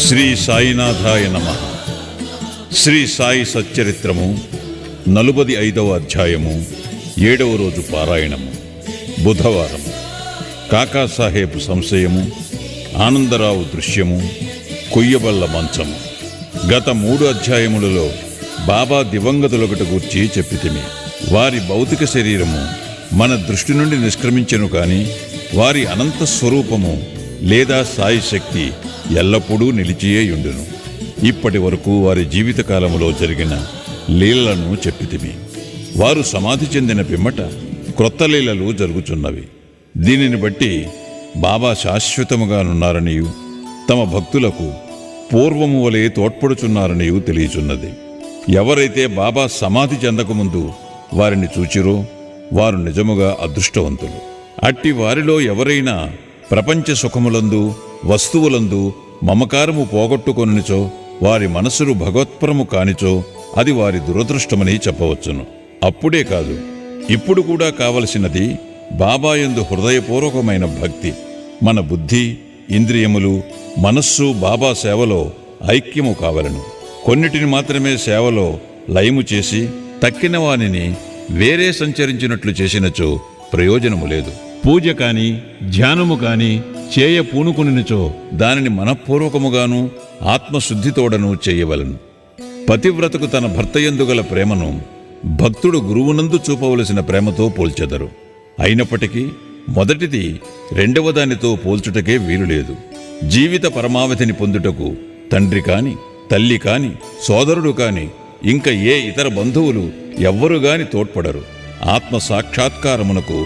శ్రీ సాయినాథాయ నమః. శ్రీ సాయి సచ్చరిత్రము 45వ అధ్యాయము 7వ రోజు పారాయణము. బుధవారం. కాకాసాహెబ్ సంశయము, ఆనందరావు దృశ్యము, కొయ్యబల్ల మంచము. గత 3 అధ్యాయములలో బాబా దివంగతులొకటి గూర్చి చెప్పితిమి. వారి భౌతిక శరీరము మన దృష్టి నుండి నిష్క్రమించెను కాని వారి అనంత స్వరూపము లేదా సాయి శక్తి ఎల్లప్పుడూ నిలిచియేయుండును. ఇప్పటి వరకు వారి జీవితకాలములో జరిగిన లీలలను చెప్పితిమి. వారు సమాధి చెందిన పిమ్మట క్రొత్త లీలలు జరుగుచున్నవి. దీనిని బట్టి బాబా శాశ్వతముగానున్నారనియు తమ భక్తులకు పూర్వము వలె తోడ్పడుచున్నారనియు తెలియచున్నది. ఎవరైతే బాబా సమాధి చెందకముందు వారిని చూచిరో వారు నిజముగా అదృష్టవంతులు. అట్టి వారిలో ఎవరైనా ప్రపంచ సుఖములందు వస్తువులందు మమకారము పోగొట్టుకొనిచో వారి మనసులు భగవత్పరము కానిచో అది వారి దురదృష్టమని చెప్పవచ్చును. అప్పుడే కాదు, ఇప్పుడు కూడా కావలసినది బాబాయందు హృదయపూర్వకమైన భక్తి. మన బుద్ధి, ఇంద్రియములు, మనస్సు బాబా సేవలో ఐక్యము కావలను. కొన్నిటిని మాత్రమే సేవలో లయము చేసి తక్కిన వానిని వేరే సంచరించినట్లు చేసినచో ప్రయోజనము లేదు. పూజ కాని ధ్యానము కాని చేయ పూనుకునిచో దానిని మనఃపూర్వకముగాను ఆత్మశుద్ధితోడను చేయవలను. పతివ్రతకు తన భర్తయందు గల ప్రేమను భక్తుడు గురువునందు చూపవలసిన ప్రేమతో పోల్చెదరు. అయినప్పటికీ మొదటిది రెండవ దానితో పోల్చుటకే వీలులేదు. జీవిత పరమావధిని పొందుటకు తండ్రి కాని, తల్లి కాని, సోదరుడు కాని, ఇంకా ఏ ఇతర బంధువులు ఎవ్వరు గాని తోడ్పడరు. ఆత్మ సాక్షాత్కారమునకు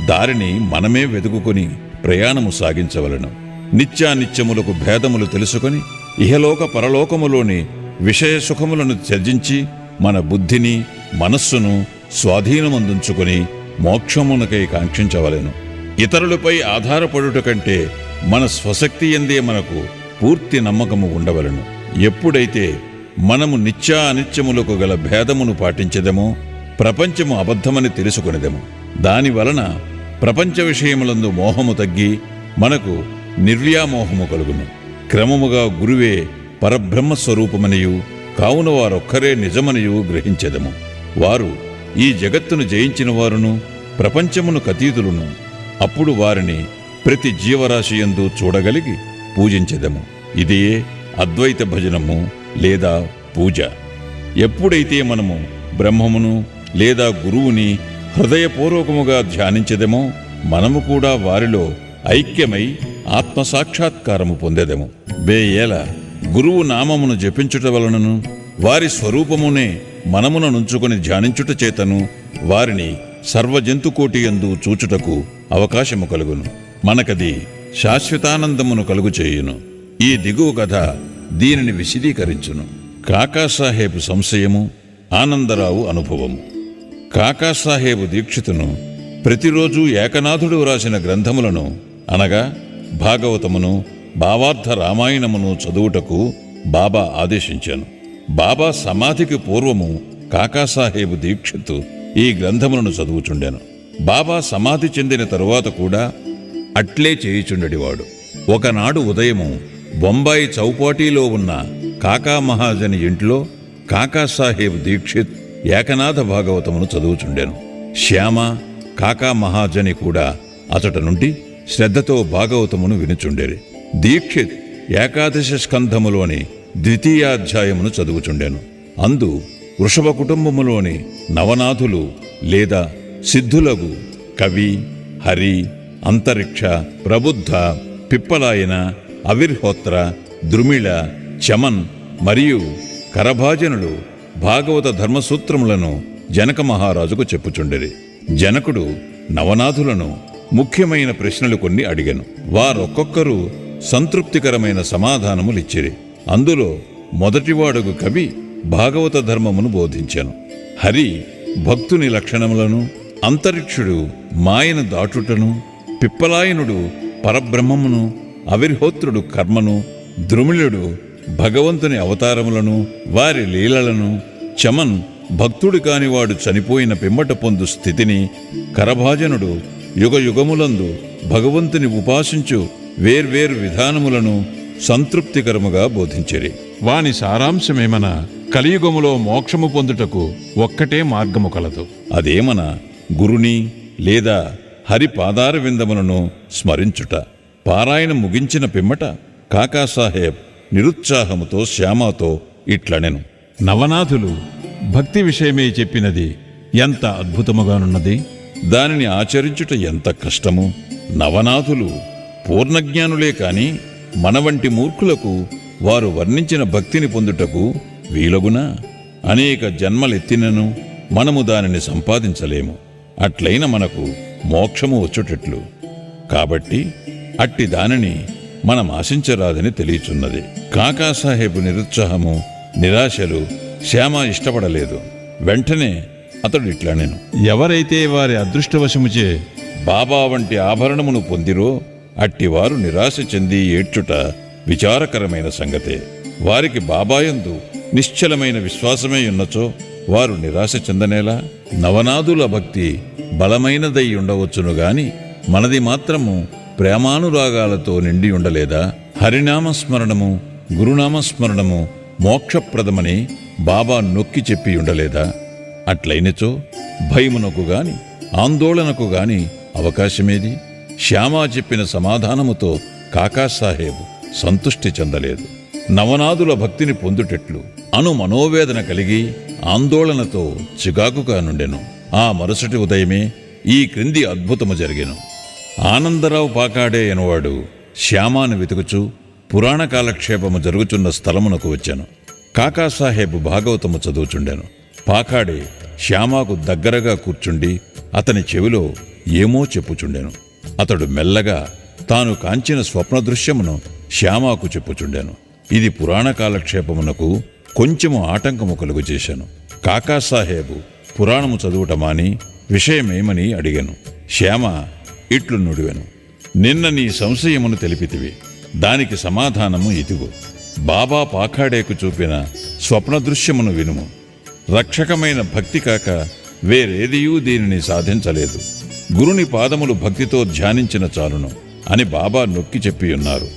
దారిని మనమే వెతుకుని ప్రయాణము సాగించవలను. నిత్యానిత్యములకు భేదములు తెలుసుకొని ఇహలోక పరలోకములోని విషయ సుఖములను త్యజించి మన బుద్ధిని, మనస్సును స్వాధీనమందుంచుకొని మోక్షమునకై కాంక్షించవలెను. ఇతరులపై ఆధారపడుట కంటే మన స్వశక్తి యందే మనకు పూర్తి నమ్మకము ఉండవలను. ఎప్పుడైతే మనము నిత్యానిత్యములకు గల భేదమును పాటించెదమో ప్రపంచము అబద్ధమని తెలుసుకొనిదెము. దానివలన ప్రపంచ విషయములందు మోహము తగ్గి మనకు నిర్వ్యామోహము కలుగును. క్రమముగా గురువే పరబ్రహ్మస్వరూపమనియు కావున వారొక్కరే నిజమనియు గ్రహించెదము. వారు ఈ జగత్తును జయించిన వారును ప్రపంచమును కతీతులను. అప్పుడు వారిని ప్రతి జీవరాశియందు చూడగలిగి పూజించెదము. ఇదియే అద్వైత భజనము లేదా పూజ. ఎప్పుడైతే మనము బ్రహ్మమును లేదా గురువుని హృదయపూర్వకముగా ధ్యానించెదమో మనము కూడా వారిలో ఐక్యమై ఆత్మసాక్షాత్కారము పొందెదము. వేయేల గురువు నామమును జపించుట వలనను వారి స్వరూపమునే మనమున నుంచుకొని ధ్యానించుట చేతను వారిని సర్వజంతుకోటి యందు చూచుటకు అవకాశము కలుగును. మనకది శాశ్వతానందమును కలుగు చేయును. ఈ దిగువ కథ దీనిని విశదీకరించును. కాకాసాహెబ్ సంశయము, ఆనందరావు అనుభవము. కాకాసాహెబ్ దీక్షితును ప్రతిరోజు ఏకనాథుడు వ్రాసిన గ్రంథములను అనగా భాగవతమును, భావార్థ రామాయణమును చదువుటకు బాబా ఆదేశించాను. బాబా సమాధికి పూర్వము కాకాసాహెబ్ దీక్షితు ఈ గ్రంథములను చదువుచుండెను. బాబా సమాధి చెందిన తరువాత కూడా అట్లే చేయుచుండెడివాడు. ఒకనాడు ఉదయము బొంబాయి చౌపాటీలో ఉన్న కాకా మహాజని ఇంట్లో కాకాసాహెబ్ దీక్షిత్ ఏకనాథ భాగవతమును చదువుచుండెను. శ్యామ, కాకా మహాజని కూడా అతట నుండి శ్రద్ధతో భాగవతమును వినుచుండెరి. దీక్షిత్ ఏకాదశ స్కంధములోని ద్వితీయాధ్యాయమును చదువుచుండెను. అందు వృషభ కుటుంబములోని నవనాథులు లేదా సిద్ధులగు కవి, హరి, అంతరిక్ష, ప్రబుద్ధ, పిప్పలాయన, అవిర్హోత్ర, ద్రుమిళ, చమన్ మరియు కరభాజనులు భాగవత ధర్మసూత్రములను జనక మహారాజుకు చెప్పుచుండెరి. జనకుడు నవనాథులను ముఖ్యమైన ప్రశ్నలు కొన్ని అడిగెను. వారొక్కొక్కరు సంతృప్తికరమైన సమాధానములిచ్చిరి. అందులో మొదటివాడుగు కవి భాగవత ధర్మమును బోధించెను. హరి భక్తుని లక్షణములను, అంతరిక్షుడు మాయను దాటుటను, పిప్పలాయనుడు పరబ్రహ్మమును, అవిర్హోత్రుడు కర్మను, ద్రుమిళుడు భగవంతుని అవతారములను వారి లీలలను, చమన్ భక్తుడు కానివాడు చనిపోయిన పిమ్మట పొందు స్థితిని, కరభాజనుడు యుగయుగములందు భగవంతుని ఉపాసించు వేర్వేరు విధానములను సంతృప్తికరముగా బోధించిరి. వాని సారాంశమేమన కలియుగములో మోక్షము పొందుటకు ఒక్కటే మార్గము కలదు. అదేమన గురుని లేదా హరి పాదార విందములను స్మరించుట. పారాయణం ముగించిన పిమ్మట కాకాసాహెబ్ నిరుత్సాహముతో శ్యామాతో ఇట్లనెను. నవనాథులు భక్తి విషయమే చెప్పినది ఎంత అద్భుతముగానున్నది. దానిని ఆచరించుట ఎంత కష్టము. నవనాథులు పూర్ణజ్ఞానులే కాని మన వంటి మూర్ఖులకు వారు వర్ణించిన భక్తిని పొందుటకు వీలగునా? అనేక జన్మలెత్తినను మనము దానిని సంపాదించలేము. అట్లైన మనకు మోక్షము వచ్చుటట్లు. కాబట్టి అట్టి దానిని మనం ఆశించరాదని తెలియచున్నది. కాకాసాహెబు నిరుత్సాహము, నిరాశలు శ్యామ ఇష్టపడలేదు. వెంటనే అతడు ఇట్లనెను. ఎవరైతే వారి అదృష్టవశముచే బాబా వంటి ఆభరణమును పొందిరో అట్టివారు నిరాశ చెంది ఏడ్చుట విచారకరమైన సంగతే. వారికి బాబాయందు నిశ్చలమైన విశ్వాసమే ఉన్నచో వారు నిరాశ చెందనేలా? నవనాథుల భక్తి బలమైనదై ఉండవచ్చును గాని మనది మాత్రము ప్రేమానురాగాలతో నిండి ఉండలేదా? హరినామస్మరణము, గురునామస్మరణము మోక్షప్రదమని బాబా నొక్కి చెప్పి ఉండలేదా? అట్లయినచో భయమునకు గాని ఆందోళనకు గాని అవకాశమేది? శ్యామా చెప్పిన సమాధానముతో కాకాసాహెబ్ సంతుష్టి చెందలేదు. నవనాథుల భక్తిని పొందుటెట్లు అను మనోవేదన కలిగి ఆందోళనతో చికాకుగా నుండెను. ఆ మరుసటి ఉదయమే ఈ క్రింది అద్భుతము జరిగెను. ఆనందరావు పాకాడే అనువాడు శ్యామాను వెతుకుచూ పురాణ కాలక్షేపము జరుగుచున్న స్థలమునకు వచ్చాను. కాకాసాహెబ్ భాగవతము చదువుచుండెను. పాకాడే శ్యామాకు దగ్గరగా కూర్చుండి అతని చెవిలో ఏమో చెప్పుచుండెను. అతడు మెల్లగా తాను కాంచిన స్వప్న దృశ్యమును శ్యామాకు చెప్పుచుండెను. ఇది పురాణ కాలక్షేపమునకు కొంచెము ఆటంకము కలుగు చేశాను. కాకాసాహెబు పురాణము చదువుటమాని విషయమేమని అడిగాను. శ్యామ ఇట్లు నుడివెను. నిన్న నీ సంశయమును తెలిపితివి. దానికి సమాధానము ఇదిగో. బాబా పాఖాడేకు చూపిన స్వప్న దృశ్యమును వినుము. రక్షకమైన భక్తి కాక వేరేదియూ దీనిని సాధించలేదు. గురుని పాదములు భక్తితో ధ్యానించిన చాలును అని బాబా నొక్కి చెప్పియున్నారు.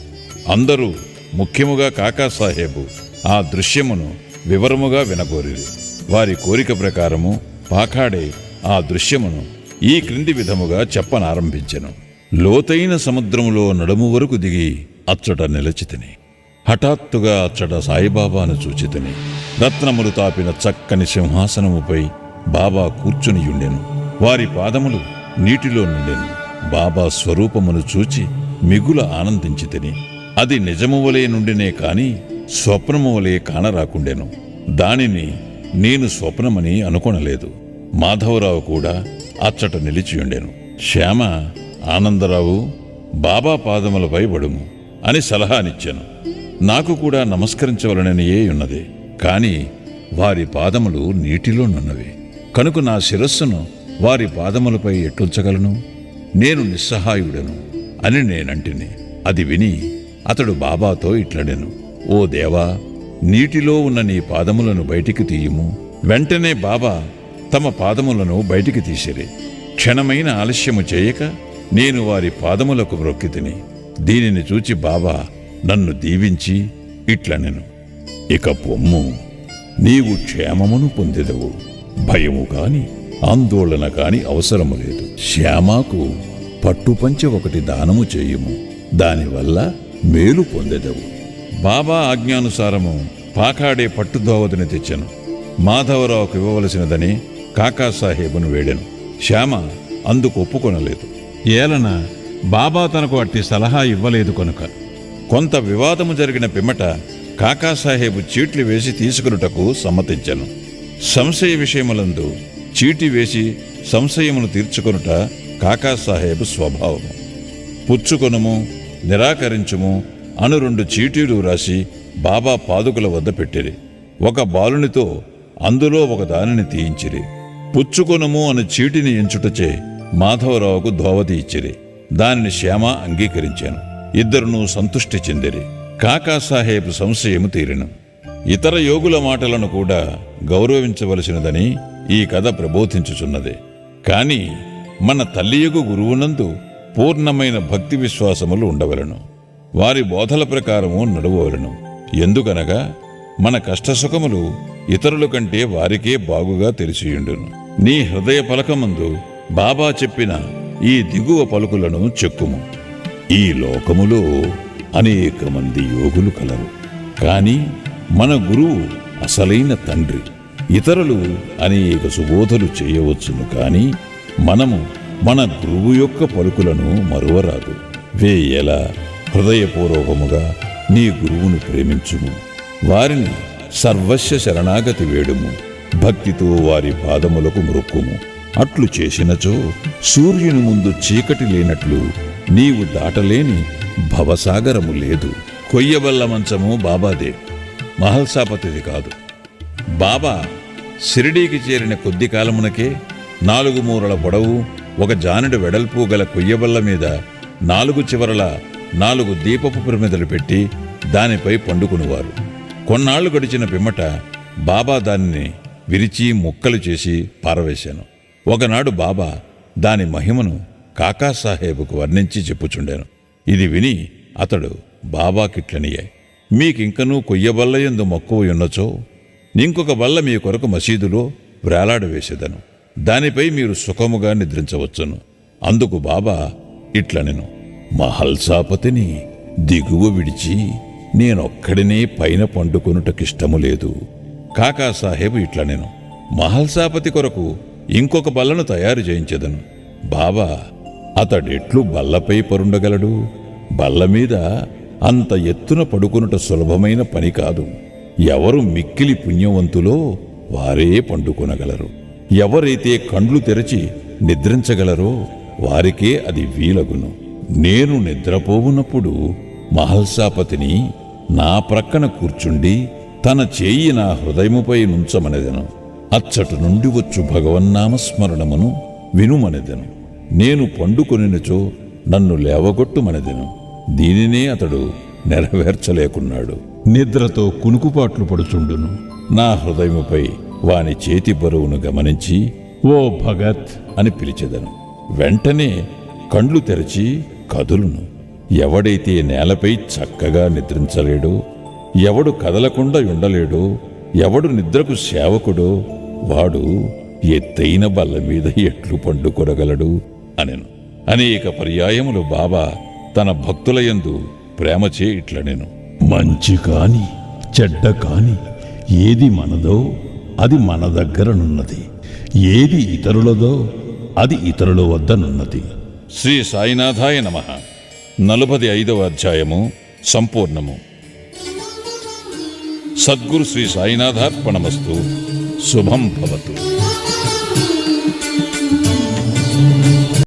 అందరూ ముఖ్యముగా కాకాసాహెబు ఆ దృశ్యమును వివరముగా వినగోరిరి. వారి కోరిక ప్రకారము పాఖాడే ఆ దృశ్యమును ఈ క్రింది విధముగా చెప్పనారంభించెను. లోతైన సముద్రములో నడుము వరకు దిగి అచ్చట నిలచితిని. హఠాత్తుగా అచ్చట సాయిబాబాను చూచితిని. రత్నములు తాపిన చక్కని సింహాసనముపై బాబా కూర్చునియుండెను. వారి పాదములు నీటిలో నుండెను. బాబా స్వరూపమును చూచి మిగుల ఆనందించితిని. అది నిజము వలె నుండినే కాని స్వప్నము వలె కానరాకుండెను. దానిని నేను స్వప్నమని అనుకొనలేదు. మాధవరావు కూడా అచ్చట నిలిచియుండెను. శ్యామ, ఆనందరావు, బాబా పాదములపై పడుము అని సలహానిచ్చాను. నాకు కూడా నమస్కరించవలననియే ఉన్నది. కాని వారి పాదములు నీటిలో నున్నవి కనుక నా శిరస్సును వారి పాదములపై ఎట్టుంచగలను? నేను నిస్సహాయుడను అని నేనంటిని. అది విని అతడు బాబాతో ఇట్లడెను. ఓ దేవా, నీటిలో ఉన్న నీ పాదములను బయటికి తీయుము. వెంటనే బాబా తమ పాదములను బయటికి తీసిరి. క్షణమైన ఆలస్యము చేయక నేను వారి పాదములకు మ్రొక్కితిని. దీనిని చూచి బాబా నన్ను దీవించి ఇట్లనెను. ఇక పొమ్ము, నీవు క్షేమమును పొందెదవు. భయము కాని ఆందోళన కాని అవసరము లేదు. శ్యామాకు పట్టుపంచె ఒకటి దానము చేయుము. దానివల్ల మేలు పొందెదవు. బాబా ఆజ్ఞానుసారము పాకాడే పట్టుదోవతిని తెచ్చెను. మాధవరావుకు ఇవ్వవలసినదని కాకాసాహెబును వేడెను. శ్యామ అందుకు ఒప్పుకొనలేదు. ఏలన బాబా తనకు అట్టి సలహా ఇవ్వలేదు కనుక. కొంత వివాదము జరిగిన పిమ్మట కాకాసాహెబు చీట్లు వేసి తీసుకునుటకు సమ్మతించెను. సంశయ విషయములందు చీటి వేసి సంశయమును తీర్చుకొనుట కాకాసాహెబు స్వభావము. పుచ్చుకొనుము, నిరాకరించుము అను 2 చీటీలు రాసి బాబా పాదుకల వద్ద పెట్టిరి. ఒక బాలునితో అందులో ఒక దానిని తీయించిరి. పుచ్చుకొనుము అను చీటిని ఎంచుటచే మాధవరావుకు ధోవతి ఇచ్చిరి. దానిని శ్యామ అంగీకరించాను. ఇద్దరునూ సంతుష్టి చెందిరి. కాకాసాహెబు సంశయము తీరిను. ఇతర యోగుల మాటలను కూడా గౌరవించవలసినదని ఈ కథ ప్రబోధించుచున్నది. కాని మన తల్లియగు గురువునందు పూర్ణమైన భక్తి విశ్వాసములు ఉండవలను. వారి బోధల ప్రకారము నడవవలను. ఎందుకనగా మన కష్టసుఖములు ఇతరుల కంటే వారికే బాగుగా తెలిసియుండును. నీ హృదయ పలకమందు బాబా చెప్పిన ఈ దిగువ పలుకులను చెక్కుము. ఈ లోకములో అనేక మంది యోగులు కలరు, కాని మన గురువు అసలైన తండ్రి. ఇతరులు అనేక సుబోధలు చేయవచ్చును, కాని మనము మన గురువు యొక్క పలుకులను మరువరాదు. వేయేలా హృదయపూర్వకముగా నీ గురువును ప్రేమించుము. వారిని సర్వస్వ శరణాగతి వేడుము. భక్తితో వారి పాదములకు మ్రొక్కుము. అట్లు చేసినచో సూర్యుని ముందు చీకటి లేనట్లు నీవు దాటలేని భవసాగరము లేదు. కొయ్యబల్ల మంచము బాబాదే, మహల్సాపతిది కాదు. బాబా షిరిడీకి చేరిన కొద్ది కాలమునకే 4 మూరల పొడవు 1 జానెడు వెడల్పు గల కొయ్యబల్ల మీద 4 చివరల 4 దీపపు ప్రమిదలు పెట్టి దానిపై పండుకునివారు. కొన్నాళ్లు గడిచిన పిమ్మట బాబా దానిని విరిచి ముక్కలు చేసి పారవేశాను. ఒకనాడు బాబా దాని మహిమను కాకాసాహేబుకు వర్ణించి చెప్పుచుండాను. ఇది విని అతడు బాబాకిట్లనియే, మీకింకనూ కొయ్యబల్లయందు మక్కువ ఉన్నచో ఇంకొక బల్ల మీ కొరకు మసీదులో వ్రేలాడవేసేదను. దానిపై మీరు సుఖముగా నిద్రించవచ్చును. అందుకు బాబా ఇట్లనెను, మహల్సాపతిని దిగువ విడిచి నేనొక్కడినే పైన పండుకొనుటకిష్టము లేదు. కాకాసాహేబు ఇట్లనెను, మహల్సాపతి కొరకు ఇంకొక బల్లను తయారు చేయించెదను. బాబా, అతడెట్లు బల్లపై పరుండగలడు? బల్ల మీద అంత ఎత్తున పడుకొనుట సులభమైన పని కాదు. ఎవరు మిక్కిలి పుణ్యవంతులో వారే పండుకొనగలరు. ఎవరైతే కండ్లు తెరచి నిద్రించగలరో వారికే అది వీలగును. నేను నిద్రపోవునప్పుడు మహల్సాపతిని నా ప్రక్కన కూర్చుండి తన చేయి నా హృదయముపై నుంచమనెదను. అచ్చటు నుండి వచ్చు భగవన్నామస్మరణమును వినుమనెదను. నేను పండుకొనినచో నన్ను లేవగొట్టుమనెదను. దీనినే అతడు నెరవేర్చలేకున్నాడు. నిద్రతో కునుకుపాట్లు పడుచుండును. నా హృదయముపై వాని చేతి బరువును గమనించి ఓ భగత్ అని పిలిచెదను. వెంటనే కండ్లు తెరచి కదులును. ఎవడైతే నేలపై చక్కగా నిద్రించలేడో, ఎవడు కదలకుండా ఉండలేడో, ఎవడు నిద్రకు సేవకుడో వాడు ఎత్తైన బల్ల మీద ఎట్లు పండుకొనగలడు అనెను. అనేక పర్యాయములు బాబా తన భక్తులయందు ప్రేమచే ఇట్లనెను, మంచి కాని చెడ్డ కాని ఏది మనదో అది మన దగ్గరనున్నది, ఏది ఇతరులదో అది ఇతరుల వద్దనున్నది. శ్రీ సాయినాథాయ నమః. 45వ అధ్యాయము సంపూర్ణము. సద్గురు శ్రీ సాయినాథార్పణమస్తు. శుభం భవతు.